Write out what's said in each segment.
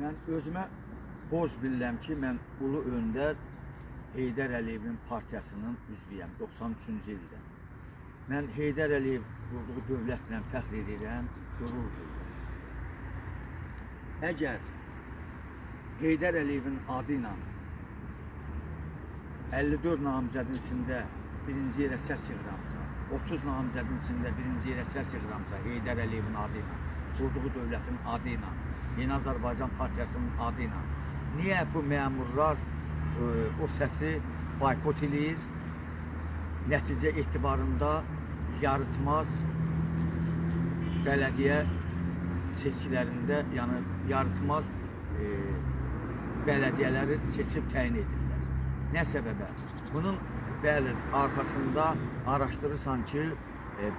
Mən özümə borc bilirəm ki, mən Ulu Öndər Heydər Əliyevin partiyasının üzvüyəm 93-cü ildə. Mən Heydər Əliyev qurduğu dövlətlə fəxr edirəm, qürur duyuram. Əgər Heydər Əliyevin adı ilə 54 namizədin içində birinci yerə səs yığıramsa, 30 namizədin içində birinci yerə səs yığıramsa, Heydər Əliyevin adı ilə, qurduğu dövlətin adı ilə, Yeni Azərbaycan Partiyasının adı ilə, niyə bu məmurlar o səsi boykot edir? Nəticə etibarında yaritmaz bələdiyyə seçkilərində, yəni yaritmaz bələdiyyələri seçib təyin edirlər. Nə səbəbə? Bunun bəli, arxasında araşdırırsan ki,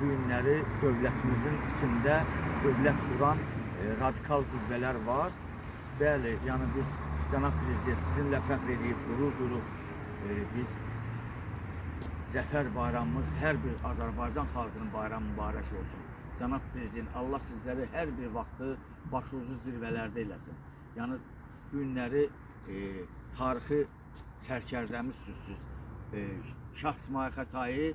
bu günləri dövlətimizin içində dövlət quran radikal qüvvələr var. Bəli, yəni biz Cənab Prezident sizinlə fəxr edib, qürur duyuruq. Biz Zəfər bayramımız hər bir Azərbaycan xalqının bayramı mübarək olsun. Cənab Prezident, Allah sizləri hər bir vaxtı başucu zirvələrdə eləsin. Yəni bu günləri tarixi sərkərdəmiz sözsüz. Şah İsmail Xətai,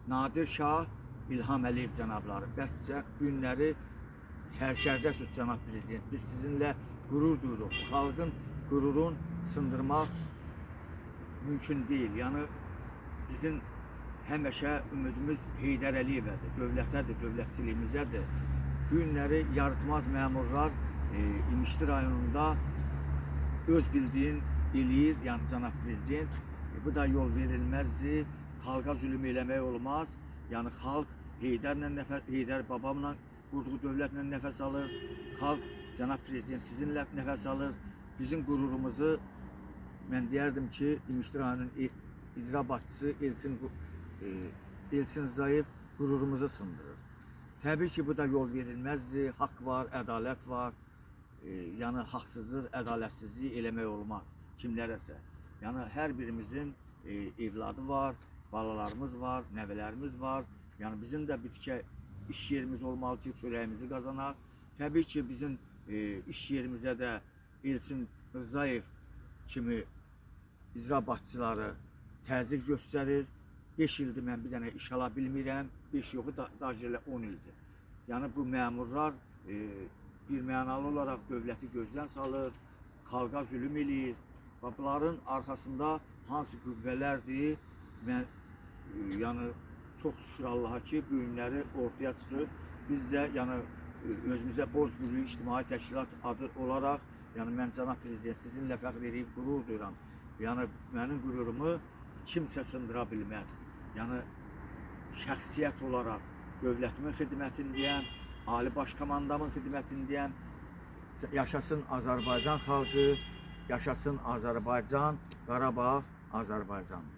Nadir Şah, İlham Əliyev cənabları. Bəs bu günləri sərkərdəsiz Cənab Prezident. Biz sizinlə qürur duyuruq. Xalqın qürurun sındırmaq mümkün deyil. Yəni bizim həmişə ümidimiz Heydər Əliyevədir, dövlətədir, dövlətçiliyimizədir. Bu günləri yaratmaz məmurlar İmişli rayonunda öz bildiyin eləyir, yəni Cənab Prezident. Bu da yol verilməzdir. Xalqa zülüm eləmək olmaz. Yəni xalq Heydər babamla qurduğu dövlətlə nəfəs alır. Xalq Cənab Prezident sizinlə nəfəs alır. Bizim qürurumuzu mən deyərdim ki, İmişli rayonunun icra başçısı Elçin Rzayev qürurumuzu sındırır. Təbii ki, bu da yol verilməzdir. Haqq var, ədalət var. Yəni haqsızlıq, ədalətsizlik eləmək olmaz kimlərəsə. Yəni hər birimizin evladı var, balalarımız var, nəvələrimiz var. Yəni bizim də bitkə iş yerimiz olmalı ki, çörəyimizi qazanaq. Təbii ki, bizim iş yerimizə də Elçin Rzayev kimi icra başçıları təzyiq göstərir. 5 ildir mən bir dənə iş ala bilmirəm. 5 yoxu da elə 10 ildir. Yəni bu məmurlar bir mənalı olaraq dövləti gözdən salır, xalqa zülüm eləyir. Bunların arxasında hansı qüvvələrdir? Mən yəni çox şükür Allaha ki, bu günləri ortaya çıxır. Biz də yəni özümüzə borc bilirik ictimai təşkilat adı olaraq, yəni mən Cənab Prezident sizinlə fəxr edib qürur duyuram. Yəni mənim qürurumu kimsə sındıra bilməz. Yəni şəxsiyyət olaraq dövlətimin xidmətindəyəm, Ali Baş Komandamın xidmətindəyəm. Yaşasın Azərbaycan xalqı, yaşasın Azərbaycan, Qarabağ Azərbaycandır.